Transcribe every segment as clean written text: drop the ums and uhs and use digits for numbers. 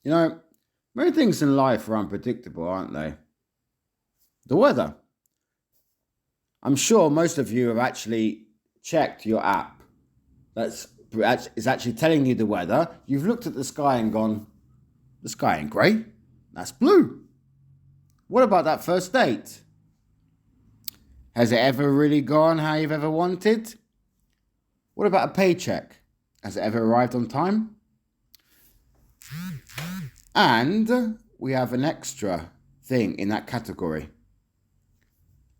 You know, many things in life are unpredictable, aren't they? The weather. I'm sure most of you have actually checked your app that's is actually telling you the weather. You've looked at the sky and gone, the sky ain't grey, that's blue. What about that first date? Has it ever really gone how you've ever wanted? What about a paycheck? Has it ever arrived on time? And we have an extra thing in that category.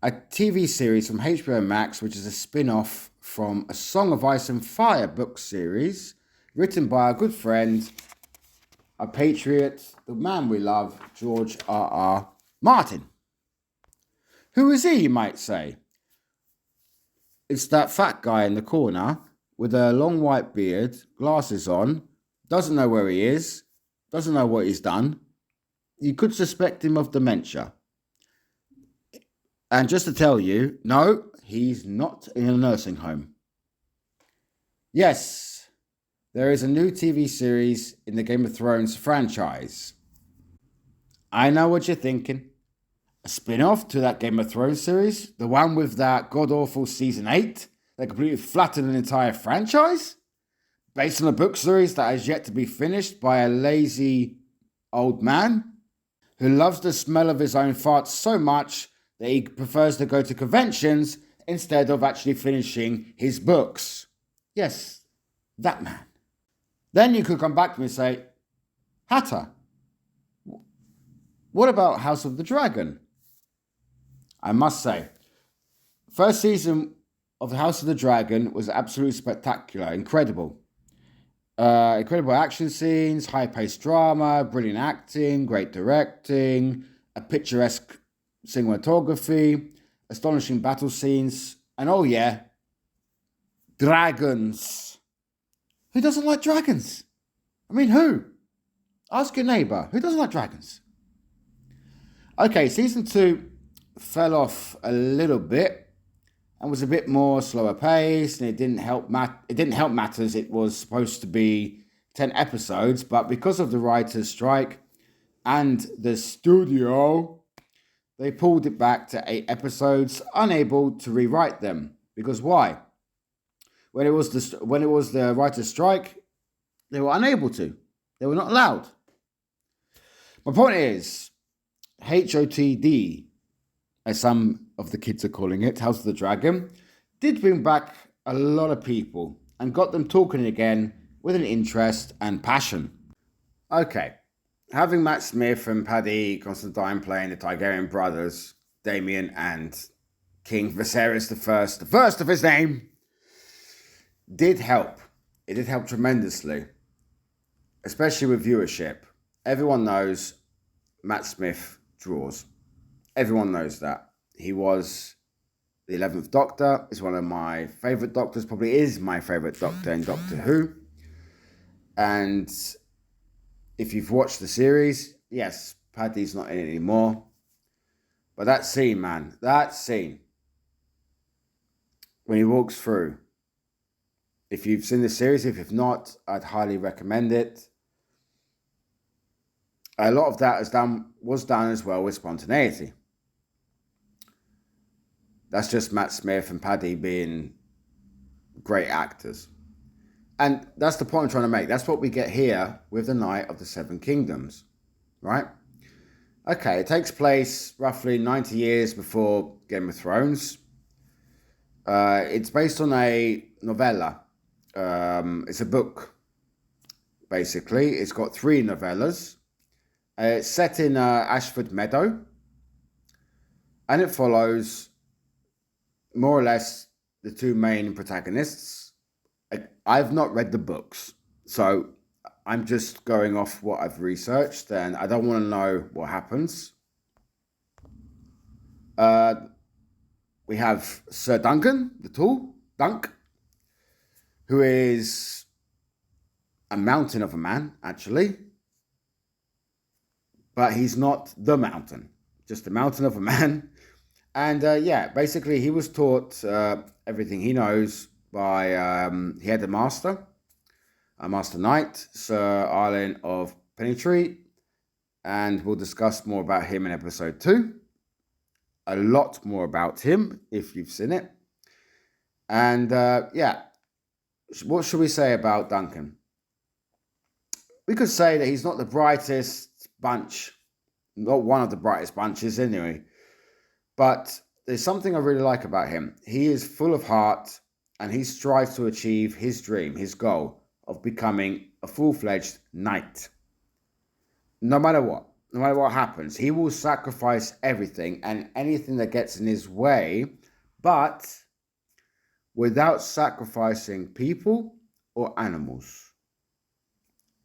A TV series from HBO Max, which is a spin off from a Song of Ice and Fire book series written by our good friend, a patriot, the man we love, George R. Martin. Who is he, you might say? It's that fat guy in the corner with a long white beard, glasses on, doesn't know where he is, doesn't know what he's done. You could suspect him of dementia. And just to tell you, no, he's not in a nursing home. Yes, there is a new TV series in the Game of Thrones franchise. I know what you're thinking. A spin-off to that Game of Thrones series? The one with that god-awful season 8 that completely flattened an entire franchise? Based on a book series that has yet to be finished by a lazy old man who loves the smell of his own farts so much that he prefers to go to conventions instead of actually finishing his books. Yes, that man. Then you could come back to me and say, Hatter, what about House of the Dragon? I must say, first season of the House of the Dragon was absolutely spectacular, incredible. Incredible action scenes, high-paced drama, brilliant acting, great directing, a picturesque cinematography, astonishing battle scenes, and oh yeah, dragons. Who doesn't like dragons? I mean, who? Ask your neighbour. Who doesn't like dragons? Okay, season 2 fell off a little bit and was a bit more slower paced, and it didn't help matters. It was supposed to be 10 episodes, but because of the writers' strike and the studio, they pulled it back to 8 episodes, unable to rewrite them. Because why? When it was the writers' strike, they were unable to. They were not allowed. My point is, HOTD, as some of the kids are calling it, House of the Dragon, did bring back a lot of people and got them talking again with an interest and passion. Okay, having Matt Smith and Paddy Considine playing the Targaryen brothers, Damien and King Viserys the first of his name, did help. It did help tremendously, especially with viewership. Everyone knows Matt Smith draws. Everyone knows that. He was the 11th Doctor. Is one of my favourite Doctors. Probably is my favourite Doctor in Doctor Who. And if you've watched the series, yes, Paddy's not in it anymore. But that scene, man, that scene, when he walks through, if you've seen the series, if you've not, I'd highly recommend it. A lot of that was done as well with spontaneity. That's just Matt Smith and Paddy being great actors. And that's the point I'm trying to make. That's what we get here with the Night of the Seven Kingdoms, right? Okay, it takes place roughly 90 years before Game of Thrones. It's based on a novella. It's a book, basically. It's got 3 novellas. It's set in Ashford Meadow. And it follows more or less the 2 main protagonists. I've not read the books, so I'm just going off what I've researched, and I don't want to know what happens. We have Sir Duncan, the Tall, Dunk, who is a mountain of a man, actually. But he's not the mountain, just a mountain of a man. And basically he was taught everything he knows by, he had a master knight, Sir Arlen of Penny, and we'll discuss more about him in episode 2. A lot more about him if you've seen it. And what should we say about Duncan? We could say that he's not the brightest bunch, not one of the brightest bunches anyway. But there's something I really like about him. He is full of heart and he strives to achieve his dream, his goal of becoming a full-fledged knight. No matter what happens, he will sacrifice everything and anything that gets in his way, but without sacrificing people or animals.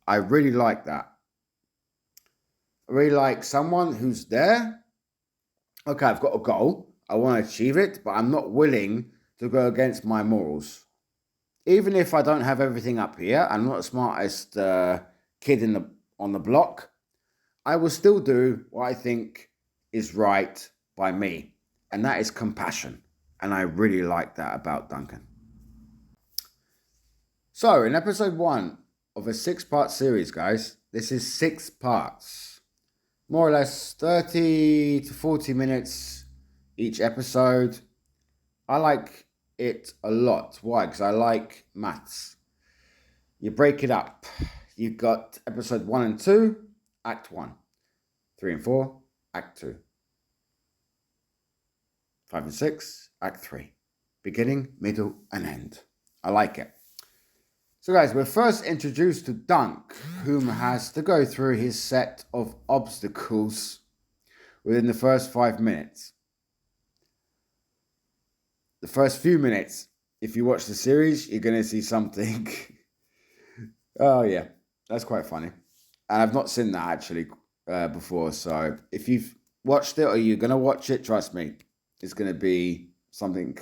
I really like that. I really like someone who's there. Okay, I've got a goal. I want to achieve it, but I'm not willing to go against my morals. Even if I don't have everything up here, I'm not the smartest kid on the block, I will still do what I think is right by me. And that is compassion. And I really like that about Duncan. So, in episode 1 of a 6-part series, guys, this is 6 parts. More or less 30 to 40 minutes each episode. I like it a lot. Why? Because I like maths. You break it up. You've got episode 1 and 2, act 1. 3 and 4, act 2. 5 and 6, act 3. Beginning, middle, and end. I like it. So guys, we're first introduced to Dunk, whom has to go through his set of obstacles within the first 5 minutes. The first few minutes, if you watch the series, you're going to see something. Oh yeah, that's quite funny. And I've not seen that actually before. So if you've watched it or you're going to watch it, trust me, it's going to be something.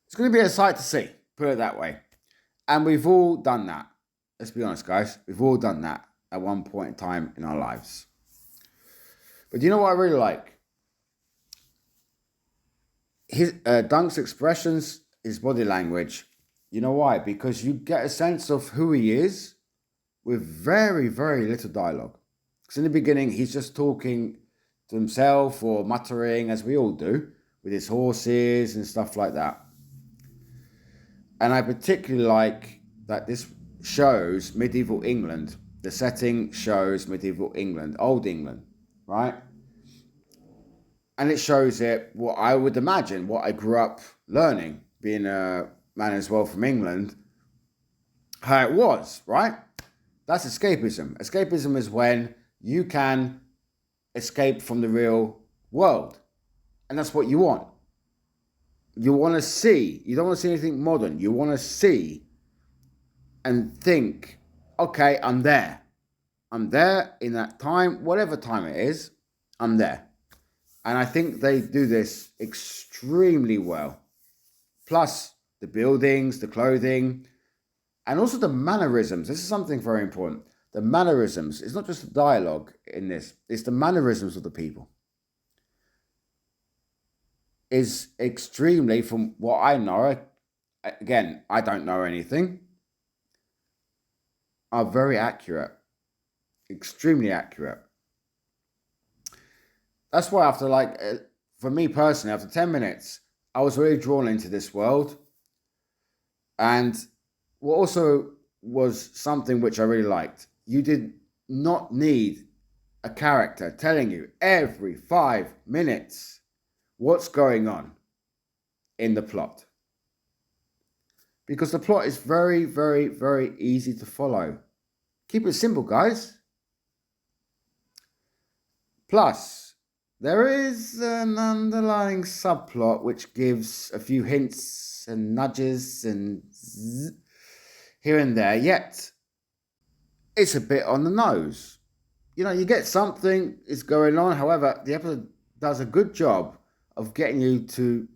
It's going to be a sight to see, put it that way. And we've all done that. Let's be honest, guys. We've all done that at one point in time in our lives. But you know what I really like? His Dunk's expressions, his body language. You know why? Because you get a sense of who he is with very, very little dialogue. Because in the beginning, he's just talking to himself or muttering, as we all do, with his horses and stuff like that. And I particularly like that this shows medieval England. The setting shows medieval England, Old England, right? And it shows it, what I would imagine, what I grew up learning, being a man as well from England, how it was, right? That's escapism. Escapism is when you can escape from the real world. And that's what you want. You want to see. You don't want to see anything modern. You want to see and think, okay, I'm there. I'm there in that time, whatever time it is, I'm there. And I think they do this extremely well. Plus the buildings, the clothing, and also the mannerisms. This is something very important. The mannerisms. It's not just the dialogue in this. It's the mannerisms of the people. Is extremely, from what I know, again, I don't know anything, are very accurate. Extremely accurate. That's why for me personally, after 10 minutes, I was really drawn into this world. And what also was something which I really liked, you did not need a character telling you every 5 minutes what's going on in the plot. Because the plot is very, very, very easy to follow. Keep it simple, guys. Plus, there is an underlying subplot which gives a few hints and nudges and here and there, yet it's a bit on the nose. You know, you get something is going on. However, the episode does a good job of getting you to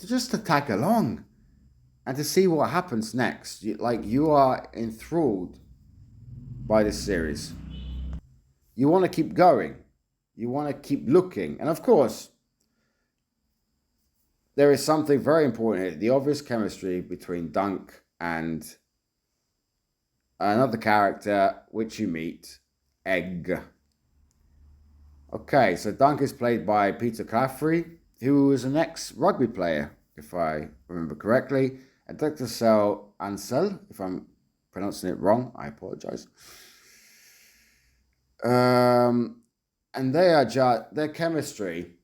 just to tag along and to see what happens next. You are enthralled by this series. You want to keep going. You want to keep looking. And of course, there is something very important here. The obvious chemistry between Dunk and another character which you meet, Egg. Okay, so Dunk is played by Peter Caffrey, who was an ex-rugby player, if I remember correctly, and Dr. Sel Ansel, if I'm pronouncing it wrong, I apologize. And they are just their chemistry.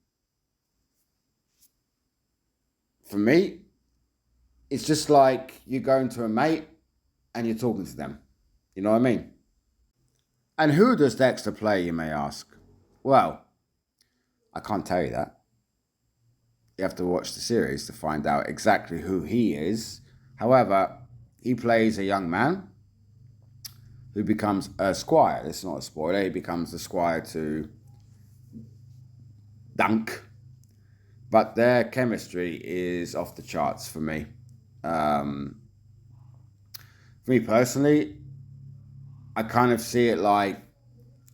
For me, it's just like you going to a mate and you're talking to them. You know what I mean? And who does Dexter play, you may ask? Well, I can't tell you that. You have to watch the series to find out exactly who he is. However, he plays a young man who becomes a squire. This is not a spoiler. He becomes the squire to Dunk. But their chemistry is off the charts for me. For me personally, I kind of see it like,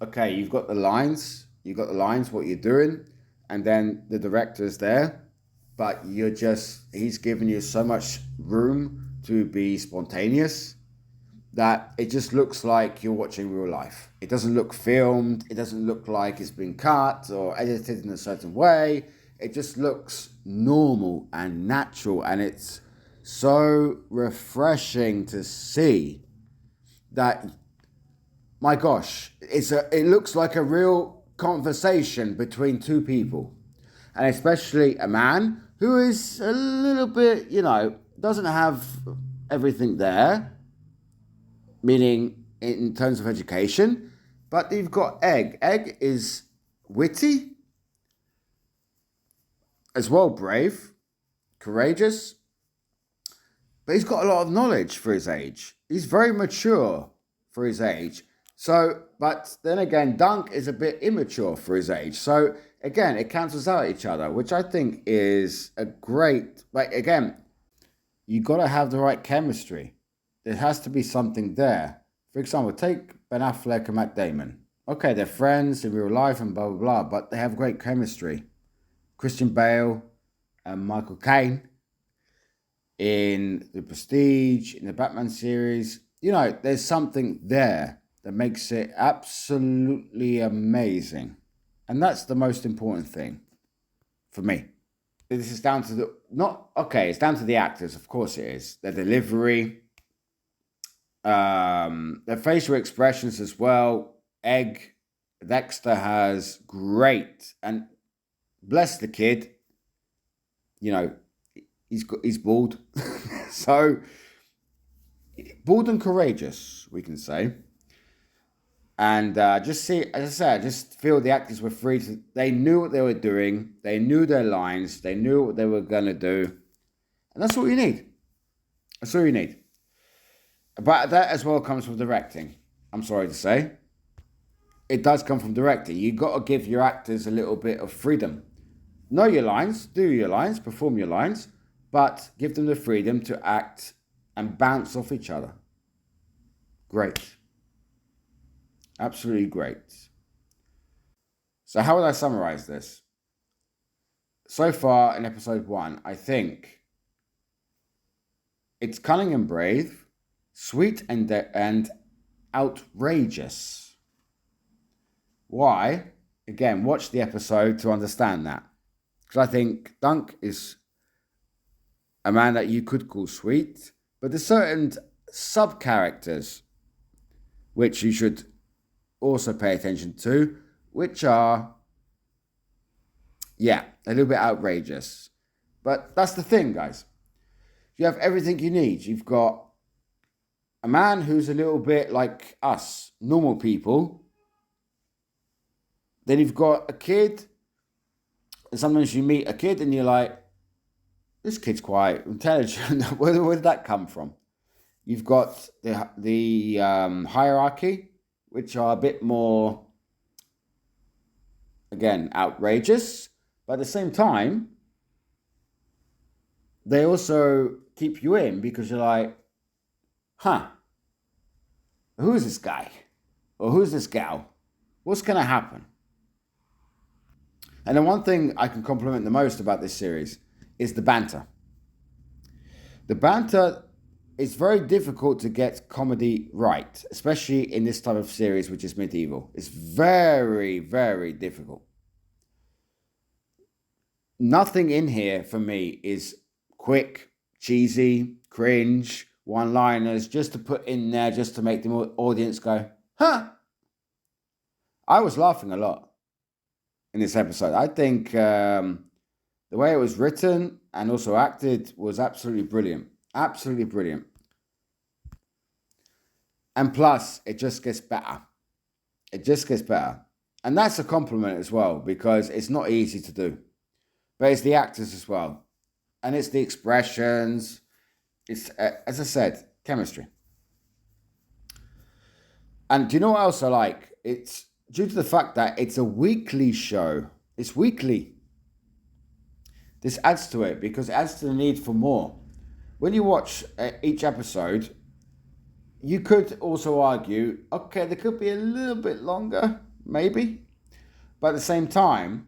okay, you've got the lines, what you're doing, and then the director's there, but he's giving you so much room to be spontaneous that it just looks like you're watching real life. It doesn't look filmed, it doesn't look like it's been cut or edited in a certain way. It just looks normal and natural, and it's so refreshing to see that, my gosh, it looks like a real conversation between two people, and especially a man who is a little bit, doesn't have everything there, meaning in terms of education, but you've got Egg. Egg is witty, as well brave, courageous, but he's got a lot of knowledge for his age. He's very mature for his age. So, but then again, Dunk is a bit immature for his age. So again, it cancels out each other, which I think is a great, like, again, you got to have the right chemistry. There has to be something there. For example, take Ben Affleck and Matt Damon. Okay, they're friends in real life and blah, blah, blah, but they have great chemistry. Christian Bale and Michael Caine in The Prestige, in the Batman series, there's something there that makes it absolutely amazing. And that's the most important thing for me. This is down to it's down to the actors, of course it is. Their delivery, their facial expressions as well. Dexter has great, and bless the kid, he's bald. So, bald and courageous, we can say. And just see, as I said, I just feel the actors were free to, they knew what they were doing, they knew their lines, they knew what they were going to do. And that's all you need. That's all you need. But that as well comes from directing, I'm sorry to say. It does come from directing. You've got to give your actors a little bit of freedom. Know your lines, do your lines, perform your lines, but give them the freedom to act and bounce off each other. Great. Absolutely great. So how would I summarize this? So far in episode 1, I think it's cunning and brave, sweet and outrageous. Why? Again, watch the episode to understand that. Because I think Dunk is a man that you could call sweet, but there's certain sub-characters which you should also pay attention to, which are, a little bit outrageous. But that's the thing, guys. You have everything you need. You've got a man who's a little bit like us, normal people. Then you've got a kid, and sometimes you meet a kid and you're like, this kid's quite intelligent. Where did that come from? You've got the hierarchy, which are a bit more, again, outrageous. But at the same time, they also keep you in because you're like, who's this guy? Or who's this gal? What's going to happen? And the one thing I can compliment the most about this series is the banter. The banter it's very difficult to get comedy right, especially in this type of series, which is medieval. It's very, very difficult. Nothing in here for me is quick, cheesy, cringe, one-liners, just to put in there, just to make the audience go, huh? I was laughing a lot in this episode. I think the way it was written and also acted was absolutely brilliant. Absolutely brilliant. And plus, it just gets better. It just gets better. And that's a compliment as well, because it's not easy to do. But it's the actors as well. And it's the expressions. It's, as I said, chemistry. And do you know what else I like? It's due to the fact that it's a weekly show. It's weekly. This adds to it because it adds to the need for more. When you watch each episode, you could also argue, okay, they could be a little bit longer, maybe. But at the same time,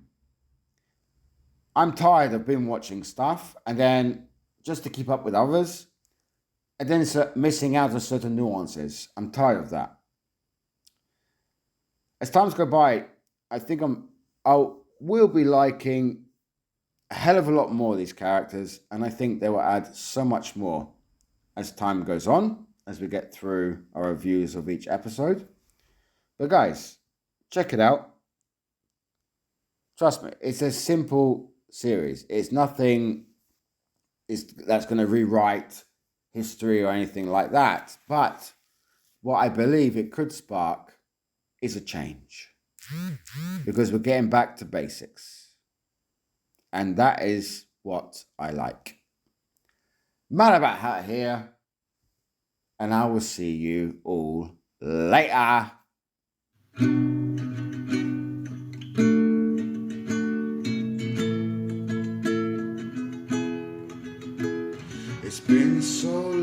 I'm tired of being watching stuff and then just to keep up with others and then missing out on certain nuances. I'm tired of that. As times go by, I think I will be liking a hell of a lot more of these characters, and I think they will add so much more as time goes on, as we get through our reviews of each episode. But guys, check it out. Trust me, it's a simple series. It's nothing that's going to rewrite history or anything like that. But what I believe it could spark is a change. Because we're getting back to basics. And that is what I like. Mad About Hat here. And I will see you all later. It's been so